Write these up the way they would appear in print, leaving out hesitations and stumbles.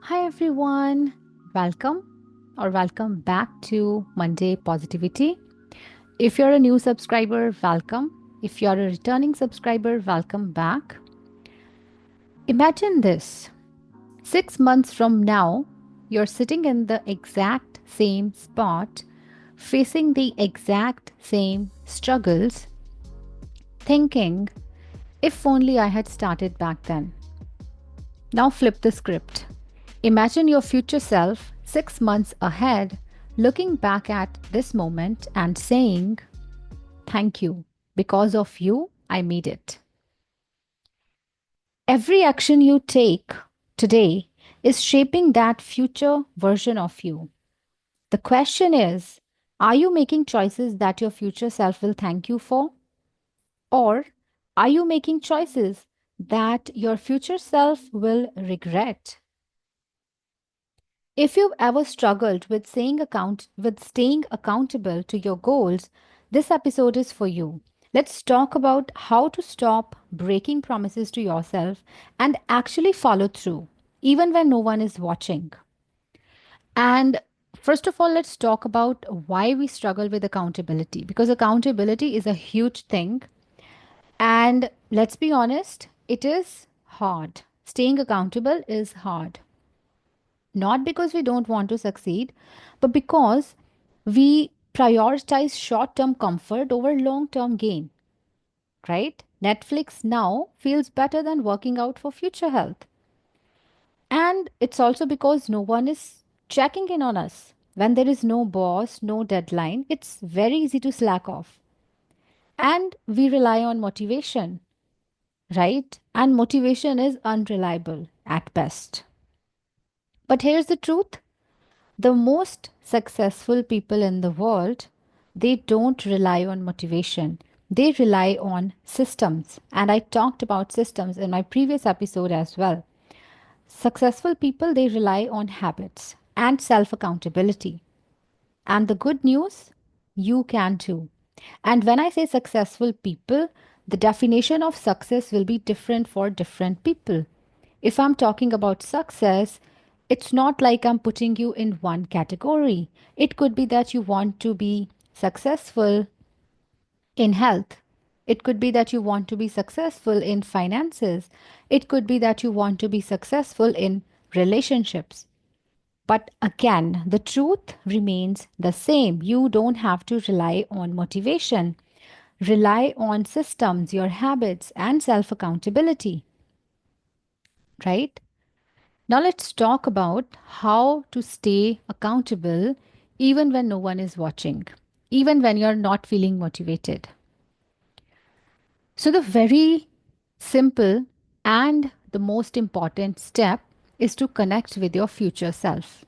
Hi everyone, welcome or welcome back to Monday Positivity. If you're a new subscriber, welcome. If you're a returning subscriber, welcome back. Imagine this 6 months from now, you're sitting in the exact same spot, facing the exact same struggles, thinking, if only I had started back then. Now flip the script. Imagine your future self 6 months ahead, looking back at this moment and saying, thank you. Because of you, I made it. Every action you take today is shaping that future version of you. The question is, are you making choices that your future self will thank you for? Or are you making choices that your future self will regret? If you've ever struggled with staying accountable to your goals, this episode is for you. Let's talk about how to stop breaking promises to yourself and actually follow through, even when no one is watching. And first of all, let's talk about why we struggle with accountability because accountability is a huge thing. And let's be honest, it is hard. Staying accountable is hard. Not because we don't want to succeed, but because we prioritize short term comfort over long term gain, right? Netflix now feels better than working out for future health. And it's also because no one is checking in on us. When there is no boss, no deadline, it's very easy to slack off. And we rely on motivation, right? And motivation is unreliable at best. But here's the truth. The most successful people in the world, they don't rely on motivation. They rely on systems. And I talked about systems in my previous episode as well. Successful people, they rely on habits and self accountability. And the good news, you can too. And when I say successful people, the definition of success will be different for different people. If I'm talking about success, it's not like I'm putting you in one category. It could be that you want to be successful in health. It could be that you want to be successful in finances. It could be that you want to be successful in relationships. But again, the truth remains the same. You don't have to rely on motivation. Rely on systems, your habits, and self accountability, right? Now, let's talk about how to stay accountable even when no one is watching, even when you're not feeling motivated. So, the very simple and the most important step is to connect with your future self.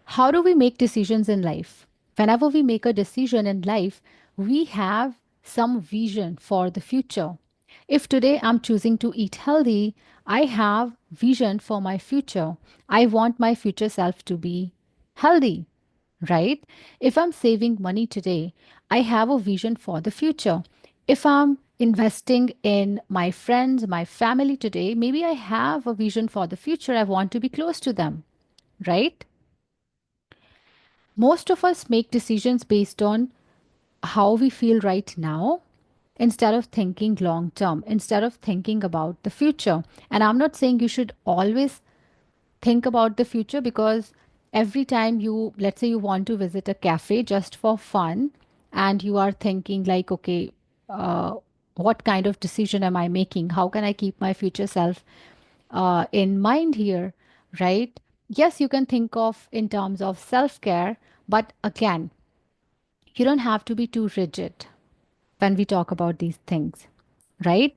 How do we make decisions in life? Whenever we make a decision in life, we have some vision for the future. If today I'm choosing to eat healthy, I have vision for my future. I want my future self to be healthy, right? If I'm saving money today, I have a vision for the future. If I'm investing in my friends, my family today, maybe I have a vision for the future. I want to be close to them, right? Most of us make decisions based on how we feel right now instead of thinking long term, instead of thinking about the future. And I'm not saying you should always think about the future because every time you, let's say, you want to visit a cafe just for fun and you are thinking, like, okay, uh, what kind of decision am I making? How can I keep my future self in mind here, right? Yes, you can think of in terms of self care, but again, you don't have to be too rigid when we talk about these things, right?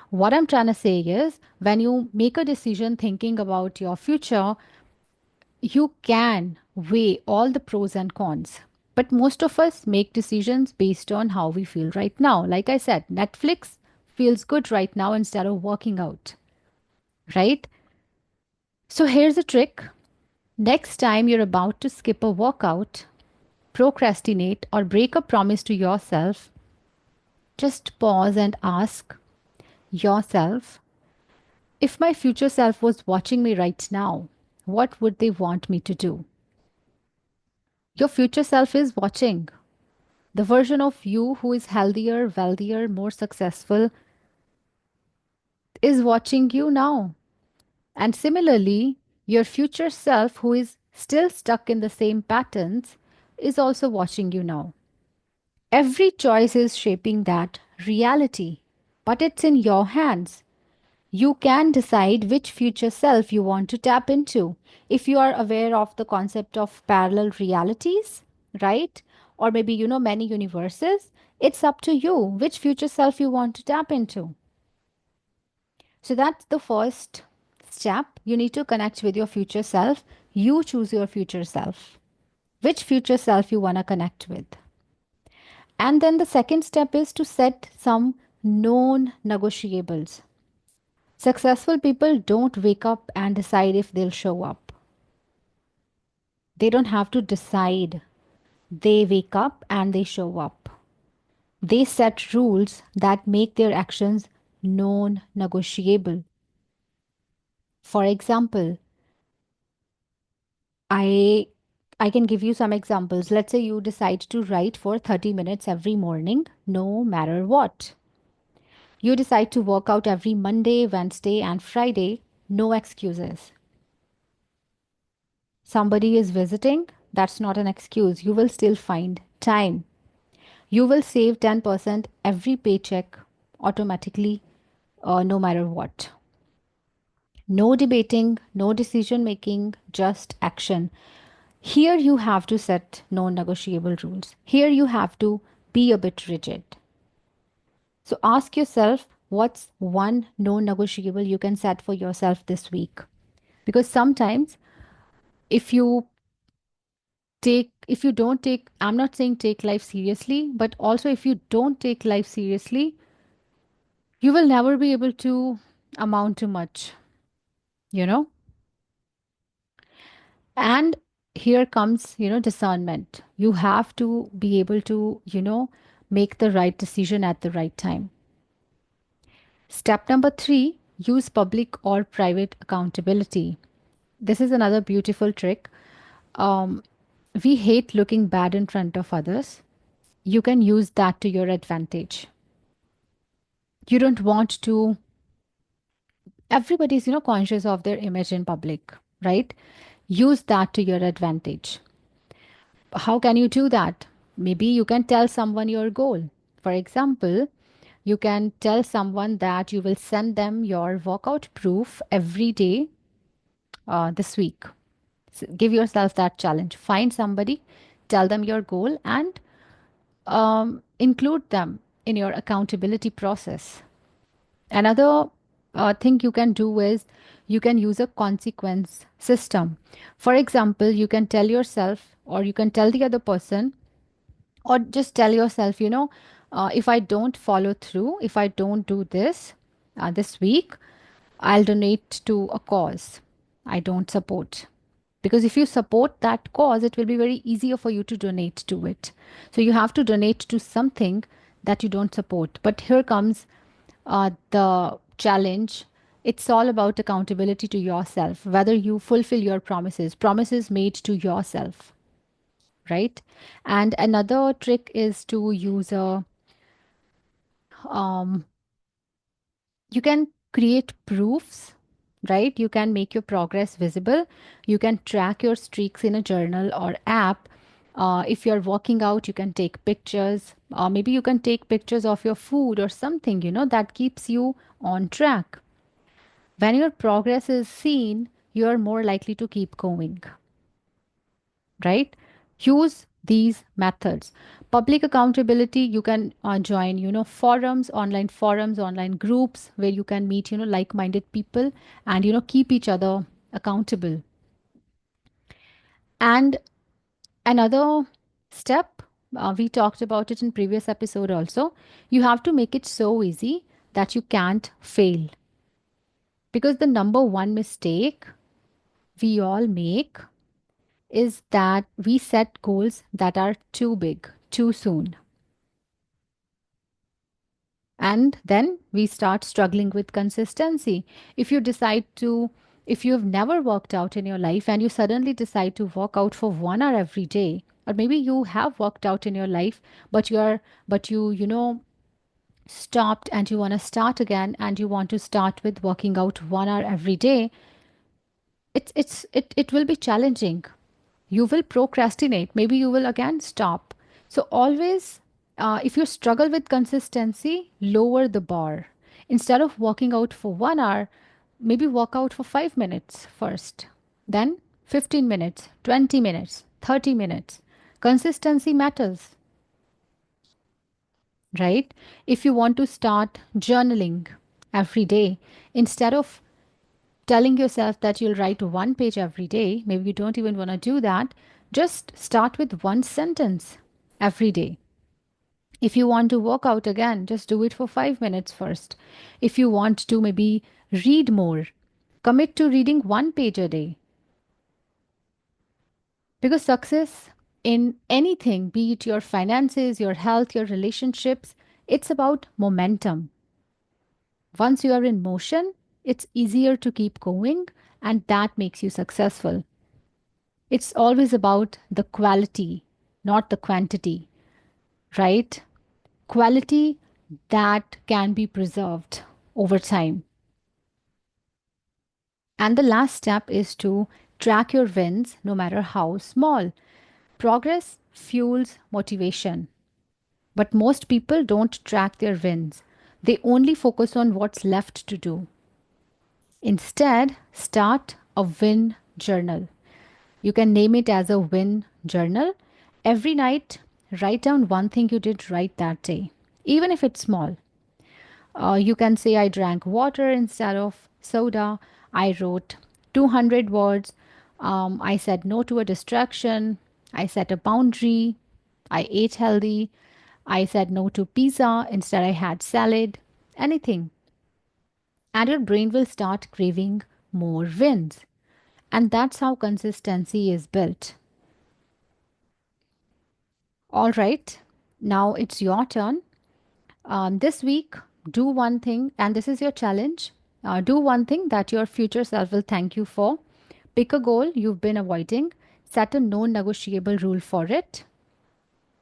What I'm trying to say is when you make a decision thinking about your future, you can weigh all the pros and cons. But most of us make decisions based on how we feel right now. Like I said, Netflix feels good right now instead of working out, right? So here's a trick. Next time you're about to skip a workout, procrastinate, or break a promise to yourself, just pause and ask yourself, If my future self was watching me right now, what would they want me to do? Your future self is watching. The version of you who is healthier, wealthier, more successful is watching you now. And similarly, your future self who is still stuck in the same patterns is also watching you now. Every choice is shaping that reality, but it's in your hands. You can decide which future self you want to tap into. If you are aware of the concept of parallel realities, right? Or maybe, many universes, it's up to you which future self you want to tap into. So that's the first step. You need to connect with your future self. You choose your future self. Which future self you want to connect with. And then the second step is to set some known negotiables. Successful people don't wake up and decide if they'll show up. They don't have to decide. They wake up and they show up. They set rules that make their actions non negotiable. For example, I I can give you some examples. Let's say you decide to write for 30 minutes every morning, no matter what. You decide to work out every Monday, Wednesday, and Friday, no excuses. Somebody is visiting, that's not an excuse. You will still find time. You will save 10% every paycheck automatically, no matter what. No debating, no decision making, just action. Here you have to set non negotiable rules. Here you have to be a bit rigid. So ask yourself what's one non negotiable you can set for yourself this week? Because sometimes if you if you don't take, I'm not saying take life seriously, but also if you don't take life seriously, you will never be able to amount to much, you know? And here comes, discernment. You have to be able to, make the right decision at the right time. Step number three, use public or private accountability. This is another beautiful trick. Um, we hate looking bad in front of others. You can use that to your advantage. You don't want to, everybody's, conscious of their image in public, right? Use that to your advantage. How can you do that? Maybe you can tell someone your goal. For example, you can tell someone that you will send them your workout proof every day this week. Give yourself that challenge. Find somebody, tell them your goal, and include them in your accountability process. Another thing you can do is you can use a consequence system. For example, you can tell yourself, or you can tell the other person, or just tell yourself, if I don't follow through, if I don't do this this week, I'll donate to a cause I don't support. Because if you support that cause, it will be very easier for you to donate to it. So you have to donate to something that you don't support. But here comes the challenge. It's all about accountability to yourself, whether you fulfill your promises made to yourself, right? And another trick is to use um, you can create proofs, right? You can make your progress visible. You can track your streaks in a journal or app. If you're working out, you can take pictures. Maybe you can take pictures of your food or something, that keeps you on track. When your progress is seen, you're more likely to keep going, right? Use these methods. Public accountability, you can join, forums, online groups where you can meet, like-minded people and, keep each other accountable. And another step, we talked about it in previous episode also, you have to make it so easy that you can't fail. Because the number one mistake we all make is that we set goals that are too big, too soon. And then we start struggling with consistency. If you decide to, if you've never worked out in your life and you suddenly decide to work out for 1 hour every day, or maybe you have worked out in your life, but you stopped and you want to start again and you want to start with working out 1 hour every day, it will be challenging. You will procrastinate. Maybe you will again stop. So, always, if you struggle with consistency, lower the bar. Instead of working out for 1 hour, maybe work out for 5 minutes first, then 15 minutes, 20 minutes, 30 minutes. Consistency matters, right? If you want to start journaling every day, instead of telling yourself that you'll write 1 page every day, maybe you don't even want to do that, just start with 1 sentence every day. If you want to work out again, just do it for 5 minutes first. If you want to maybe read more, commit to reading 1 page a day. Because success in anything, be it your finances, your health, your relationships, it's about momentum. Once you are in motion, it's easier to keep going, and that makes you successful. It's always about the quality, not the quantity, right? Quality that can be preserved over time. And the last step is to track your wins, no matter how small. Progress fuels motivation, but most people don't track their wins. They only focus on what's left to do. Instead, start a win journal. You can name it as a win journal. Every night, write down one thing you did right that day, even if it's small. You can say, I drank water instead of soda. I wrote 200 words. I said no to a distraction. I set a boundary. I ate healthy. I said no to pizza. Instead, I had salad. Anything. And your brain will start craving more wins. And that's how consistency is built. All right, now it's your turn. This week, do one thing, and this is your challenge. Do one thing that your future self will thank you for. Pick a goal you've been avoiding, set a non negotiable rule for it,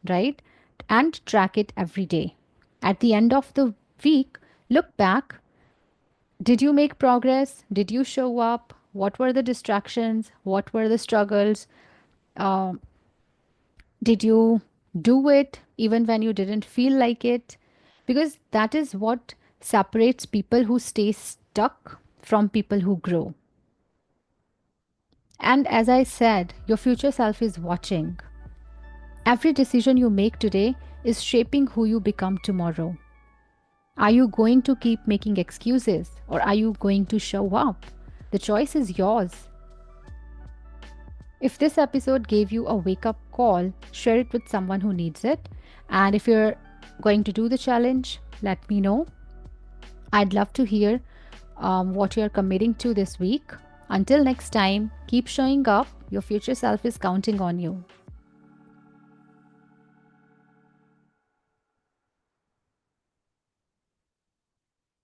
right? And track it every day. At the end of the week, look back. Did you make progress? Did you show up? What were the distractions? What were the struggles? Um, Did you do it even when you didn't feel like it? Because that is what separates people who stay stuck from people who grow. And as I said, your future self is watching. Every decision you make today is shaping who you become tomorrow. Are you going to keep making excuses or are you going to show up? The choice is yours. If this episode gave you a wake up call, share it with someone who needs it. And if you're going to do the challenge, let me know. I'd love to hear what you're committing to this week. Until next time, keep showing up. Your future self is counting on you.